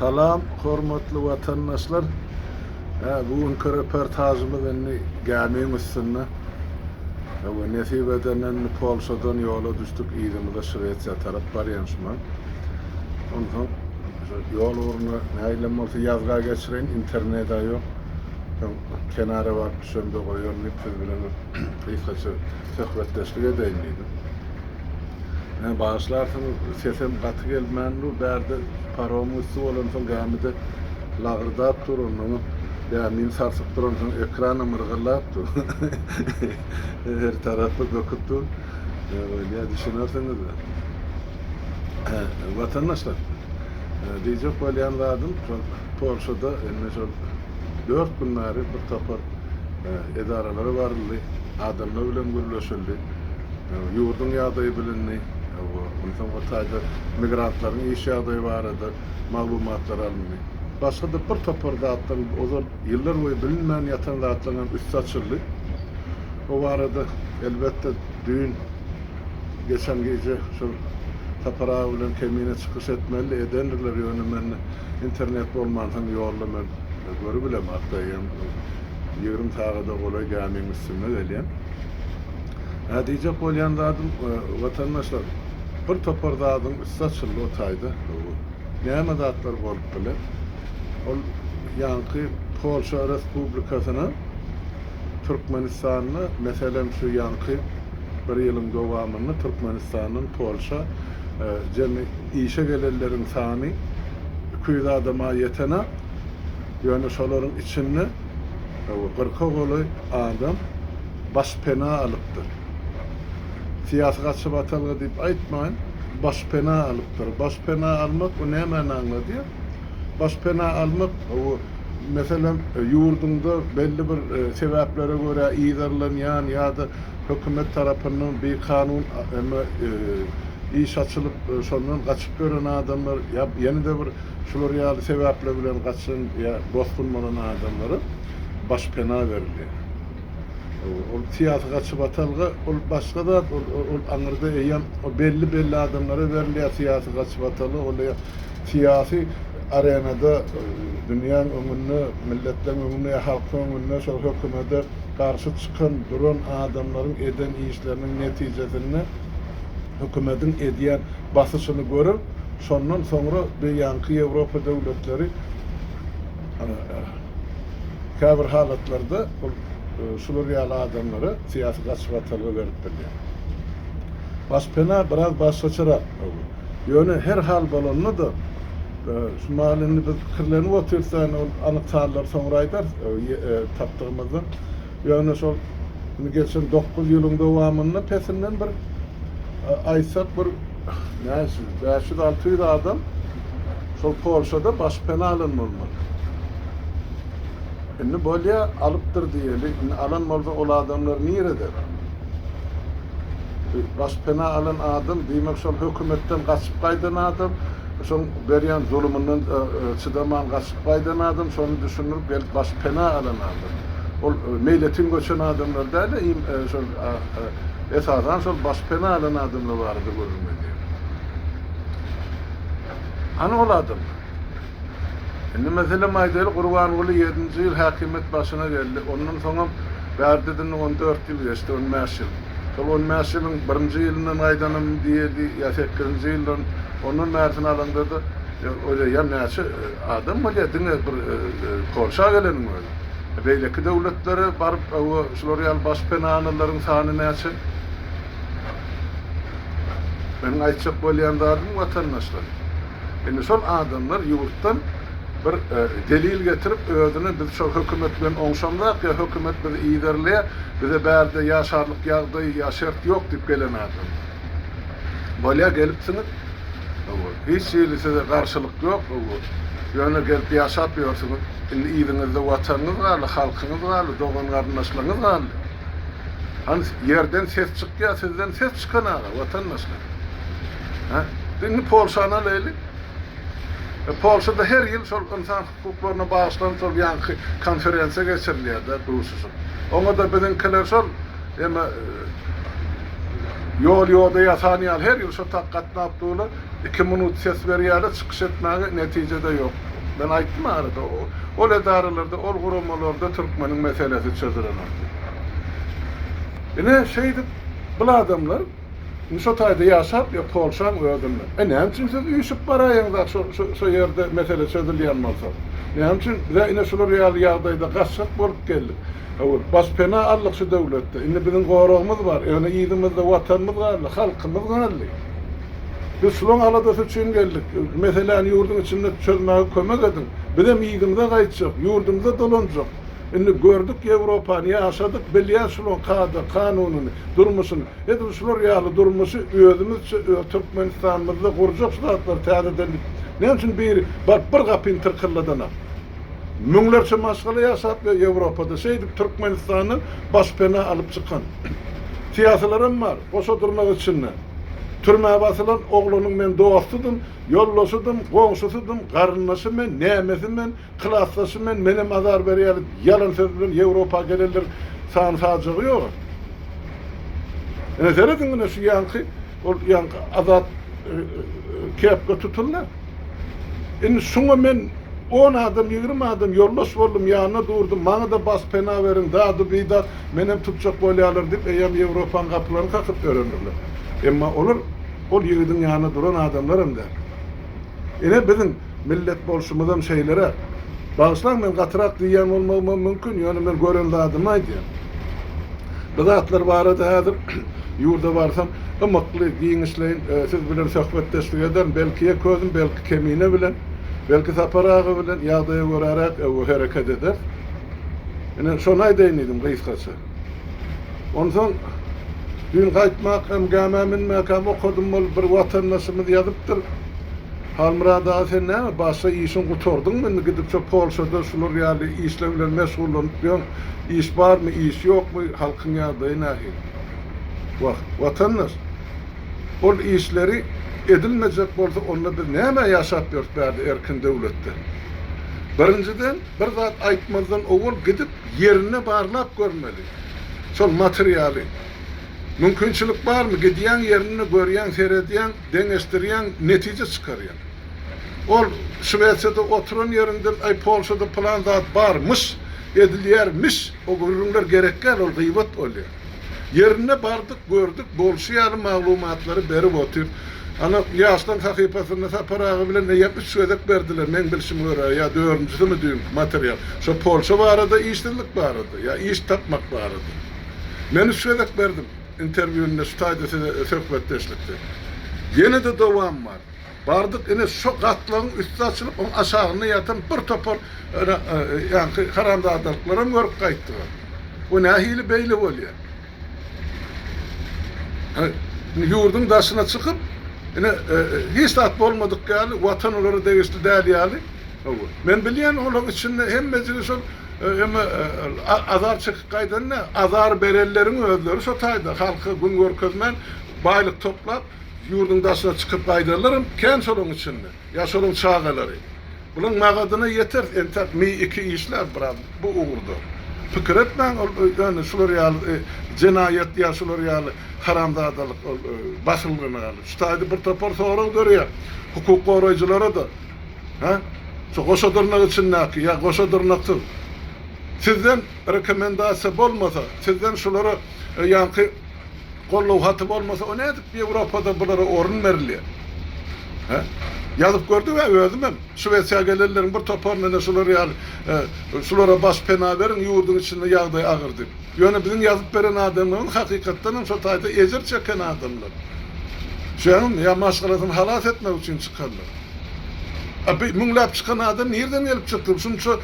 Salam, hormatly watandaşlar. Bugünkü röportajymyz gämeň üstünde. Nesip edenen Polşadan ýola düşdük, ýygyňyza Şwetsiýa tarap barýanşyman. Ondan ýol uruny näýlem bolsa ýazga geçiren internet aýok. Kenara barıp düşende goýan nipsiz bilen kysgaça söhbetleşdik edýändim. Bağışlarsınız, sesim katı gelmänli, bärde paromusu olan son gämide lagırdap durun, ya min sarsyp duran ekranı mırgıllap dur. Her tarafı göküptü. Ya düşünersiniz. Vatandaşlar, diyecek bolýanlarym, Polşada mesela 4 günleri bir tapar edaralary barly, adamlar bilen görüşildi. Yurdun ýagdaýy bilinni. Ondan ortaýda migrantlaryň iş ýagdaýy barada maglumatlar alındy. Başga da bir topar zatlar, ozar ýyllar boýy bilinmän ýatan zatlaryň üstü açyldy. O barada elbetde düň geçen gece şu tapara bilen kemine çykyş etmeli edenler ýönemen internet bolmansyň ýolda men görüp bilem hatdaýam 20 sagada golay gämeň üstünde gelýän. Diyecek bolýanlarym watandaşlar, bir topar zadyň üstü açyldy o taýda. Näme zatlar bolup bilen? Ol ýanky Polşa Respublikasyna Türkmenistanyna, meselem şu ýanky bir ýylyň dowamyny Türkmenistanyň Polşa jemy işe gelenleriň sany 200 adama ýetene, ýöne şolaryň içinde 40 goly adam baş pena alypdyr. Siyasi gaçyp atalga diýip aýtmaýyn, baş pena alypdyr. Baş pena almak o näme anladýar? Baş pena almak o meselem ýurdunda belli bir sebeplere göre ýyzarlanýan ýa-da hökümet tarapyndan bir kanun iş açılıp şondan gaçyp gören adamlar ya ýene-de bir şular ýaly sebepler bilen gaçyn ýa dostulmanan adamlara baş pena berilýär. O siyasi gaçyp atalga ol başga da ol aňyrda eýen o belli adamlara berilýär siyasi gaçyp ataly ol siyasi arenada dünýäň öňünde milletleň öňünde halkyň öňünde şol hökümete garşy çykan duran adamlaryň eden işleriniň netijesinde hökümetin edýän basyşyny görüp şondan soňra beýanky Ýewropa döwletleri käbir halatlarda şular ýaly adamlara siyasi gaçyp atalga berip berýär. Başpena biraz başgaçarak ýöne her hal bolanyny da şu mahallenin biz kirlerini otursan anık tarlar sonra aýdar tapdygymyzdan ýöne şol geçen 9 ýylyň dowamyny pesinden bir aýsak bir näşe 500-600 adam şol Polşada başpena alınmaly. Indi bolýa alypdyr diýeli, alan bolsa ol adamlar nirede? Başpena alan adam diýmek şol hökümetten gaçyp gaýdan adam, şol berýän zulmyndan çydaman gaçyp gaýdan adam, şonu düşünür başpena alan adam. Ol meýletin göçen adamlar däl, şol esasan şol başpena alan adamlar bardy görülmedi. Ana ol adam. Indi mesele maýdaly Gurbanyňly 7-nji ýyl häkimet başyna geldi. Ondan soňra bärdiden 14 ýyl geçdi, 15 ýyl. Şol 15 ýylyň 1-nji ýylyndan aýdanam diýdi, ýa 8-nji ýyldan onun märsini alındydy. Öyle ýa näçe adam bolýar, diňe bir Polşa gelenim öyle. Beýleki döwletlere baryp şular ýaly başpena alanylaryň sany näçe? Men aýtjak bolýanlarym watandaşlar. Indi şol adamlar ýurtdan bir delil getirip özüne biz şu hökümet bilen oňşandak ýa hökümet bizi ýyderle bize bärde ýaşarlyk ýagdaý ýa şert ýok diýip gelen adam. Bolýa gelipsiňiz. Hiç ýyly size garşylyk ýok. Ýöne gelip ýaşap ýörsiňiz. Indi ýygyňyzda watanyňyz galy, halkyňyz galy, dogan garyndaşlaryňyz galy. Hani ýerden ses çykýar, sizden ses çykan watandaşlar. Indi Polşana leýli. Polşada her ýyl şol insan hukuklaryna bagyşlanan şol ýanky konferensiýa geçirilýär da bu hususy. Oňa da biziňkiler şol yolda yatanıyal her yıl şu takkat napduğunu 2 minut ses veriyalı çıkış etmeği neticede yok. Ben aytdım arada. O edarlarda, o kurumalarda Türkmenin meselesi çözülemezdi. Ne şeydi, bu adamlar Nişotay'da yaşap ya Polşan öldürme. Ne için siz uyuşup barayınlar şu yerde mesele çözülüyen olsa. Ne için bize yine şular real yağdayda kaçsak bolup geldik. Baspena allık şu devlette. Şimdi bizim koruğumuz var. Yani yiğidimizde vatanımız var, halkımız var. Biz şunun aladası için geldik. Mesela yurdun içinde çözmeye kömek edin. Bizim yiğidimize kayıtacak, yurdumuza dolanacak. Şimdi gördük Avrupa'nı yaşadık, biliyen şunun kanununu, durmuşunu. Şunun realı durmuşu, özümüz Türkmenistan'ımızda kuracak şulatlar teadeden. Ne için bir kapın tırkırladana. Münglerce maskalı yaşap ve Avrupa'da Türkmenistan'ın başpena alıp çıkan. Siyasalarım var, koşa durmak için. Türmeye basılan oğlunun men dostudum, yollusudum, komşusudum, karınlaşım men, nemesim men, klaslaşım men, benim azar veriyelim, yalan sözlerim, Avrupa gelirler, sağın sağcığı yok. Seyredin şu yankı azat kepke tutullar. Şuna men 10 adım, 20 adım yollaş oldum, yanına durdum, bana da bas pena verin, daha da bir da benim tutacak böyle alır deyip, eyem Avrupa'nın kapılarını kakıp öğrenirler. Ama olur, o yiğidin yanına duran adamlarım der. Yine bizim millet bolşumuzun şeylere, bağışlan ben katırak diyen olmam mümkün, yani ben görüldü adımay diyen. Bıdatlar var adı yurda varsam, ımaklı giyinişleyin, siz bilen sohbetleştik eden, belki közüm, belki kemiğine bilen, belki saparağı bilen, yağdaya görarak hareket eder. Yani şonay değiniydim kıyıskası. Ondan dün kaytmak, gamamın makam okudum bir vatandaşımız yazıptır. Halmıra daha sen ne mi? Başta işin kutordun mu? Gidip şu Polşa'da şular yani işlemler mesul olup diyorsun. İş var mı, iş yok mu? Halkın yardığı nahi. Bak, vatandaş. O işleri edilmeyecek olsa onunla biz ne hemen yaşatıyoruz derdi erkin devlette. Birinciden bir zat aytmazdan oğul gidip yerine bağırlap görmeli. Sol materyali. Mümkünçülük var mı? Gidiyen yerini görüyen, seyrediyen, dengeştiriyen, netice çıkarıyan. O Şveçya'da oturun yerinden ay Polşa'da plan zat varmış, ediliyermiş, o ürünler gerekler, o gıybet oluyor. Yerine bardık, gördük, bolşiyalı malumatları berip otur. Ana yaştan hakipasını saparağı bile ne yapmış söyledek verdiler, men bilşim öyle ya dördüncüsü mü diyeyim materyal. Şu Polşa var arada, işsizlik var arada, ya iş tapmak var arada. Men söyledek verdim. İnterview'ünde stayda sohbetleştikte. Yine de devam var. Bardık yine şu katların üstü açılıp onun aşağını yatan bir topar yani karanlığa adalıklara görüp kayıttılar. O nahili beyli oluyor. Yurdun daşına çıkıp yine hiç tatlı olmadık yani vatan olarak değişti değerli yani. Ben biliyen onun içinde hem meclis hem azar çıkıp kaydan ne? Azar berellerin özleri sotaydı. Halkı gün görkezmen baylık toplar, yurdun daşına çıkıp kaydarlarım, kendi solun içinde. Ya solun çağaları. Bunun mağadına yeter, entek mi iki işler bırak, bu uğurdu. Fikir etmen, yani şular cinayet ya şular haramdadalık, basılgını yani. Şutaydı bir topar sonra görüyor. Hukuk koruyuculara da. Şu koşa durnak için ne ki? Ya koşa durnaktır. Sizden rekomendasyon olmasa, sizden şulara yankı kollu hatıp olmasa, o neydik bir Avrupa'da bunlara orun veriliyor. Yazıp gördü ve özümüm. Şveçya gelirlerin bir toparına şulara baş pena verin, yurdun içinde yağdayı ağırdı. Yani bizim yazıp veren adamların hakikatten şu tayda ecir çeken adamlar. Şuanın ya maşgalatını halat etmek için çıkarlar. Münglap çıkan adam nereden gelip çıktı? Şu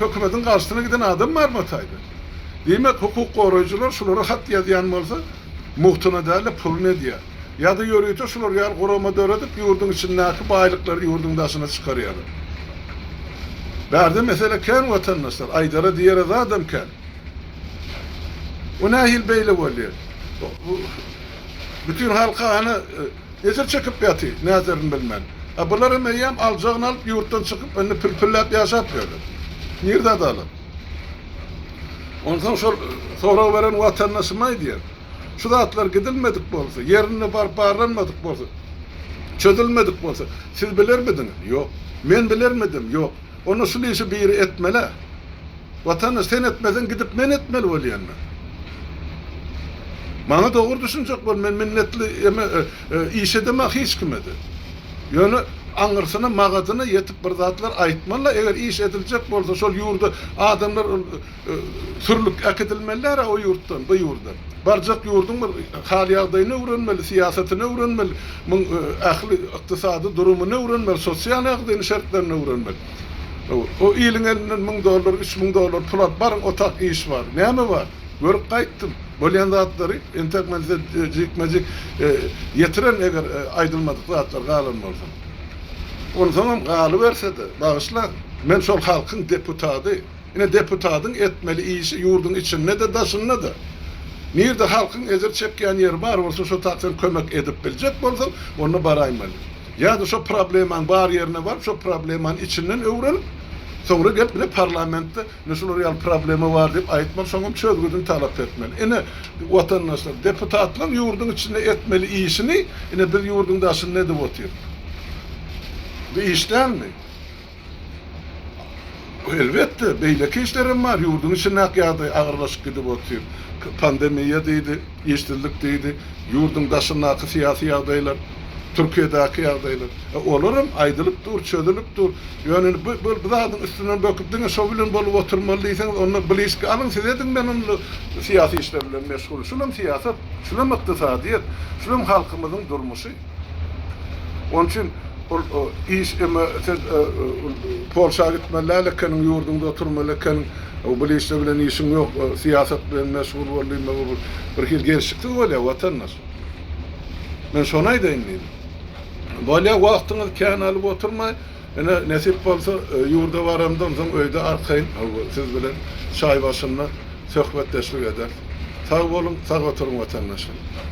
hükümetin karşısına giden adam var mı taydı? Demek hukuk koruyucular şulara hat yazıyan olsa muhtuna değerli pul ne diye. Ya da yürüyüte şular yani koruma döredip yurdun içindeki baylıkları yurdun daşına çıkarıyorlar. Verdi mesela ken vatandaşlar, aydara diğer adam ken. O nahil beyle oluyor. Bütün halka hani ezer çekip yatıyor, ne ezerin bilmem. Bunları meyyem alacağını alıp yurttan çıkıp önüne pülpüllep yaşatmıyorlar. Nerede adalı? Ondan sonra veren vatandaşıma diyor. şu zatlar gidilmedik bolsa, yerine bağlanmadık bolsa, çözülmedik bolsa, siz bilir miydiniz? Yok. Men bilir miydim? Yok. Onu şu işi biri etmeli. Vatanı sen etmeden gidip men etmeli olayanlar. Bana doğru düşünecek var, men minnetli iş edemek hiç kimedi. Yani anırsına, mağazına yetip bir zatlar aytmalı, eğer iş edilecek bolsa, şol yurda adamlar sürlük akıdılmalılar o yurttan, bu yurdan. Barcak yurdun hal yağdayını öğrenmeli, siyasetini öğrenmeli, ahli iktisadi durumunu öğrenmeli, sosyal yağdayını şartlarını öğrenmeli. O iyiliğin elinden $1000, $3000 pul barın otak iş var. Ne mi var? Görüp kayıttım. Bolyan zatları intermenze cikmecik yetiren eğer aydılmadık zatlar galanmazsa. Onu zaman galı verse de bağışla. Men şol halkın deputadı. Yine deputadın etmeli işi yurdun içinde de daşınına da. Nerede halkın ezer çekken yer var olsa şu taksen kömek edip bilecek bolsa onu baraymalı. Ya da şu problemin bar yerine var, şu problemin içinden öğrenip sonra gelip bile parlamentte nasıl real problemi var deyip aytmalı, sonra çözgüdün talep etmeli. Yine vatandaşlar, deputatlar yurdun içinde etmeli işini, yine bir yurdun daşını ne de oturuyor. Bu işten mi? Elbette, beyleki işlerim var. Yurdun içine yağdı, ağırlaşık gidip oturuyor. Pandemiye deydi, işsizlik deydi, yurdun daşındaki siyasi yağdaylar, Türkiye'deki yağdaylar. Olurum, aydılıp dur, çözülüp dur. Yani bu dağın üstünden bakıp dine şobilin bolup oturmalıysanız onu bilişki alın, siz edin ben onu siyasi işlerle meşgul. Şunun siyaset, şunun iktisadiyet, şunun halkımızın durmuşu. Onun için o iş Polşa gitmelerle kenin yurdunda oturmalı, kenin o bilişle bilen işin yok, siyaset bilen meşgul olayım, bir yıl gerçekten öyle vatandaş. Ben şonay da inliyim. Böyle vaktiniz kâhın alıp oturmay, nesip olsa yurda varamdan sonra öyde arkayın, siz bilen çay başında sohbet teşvik eder. Sağ olun, sağ oturun vatandaşlar.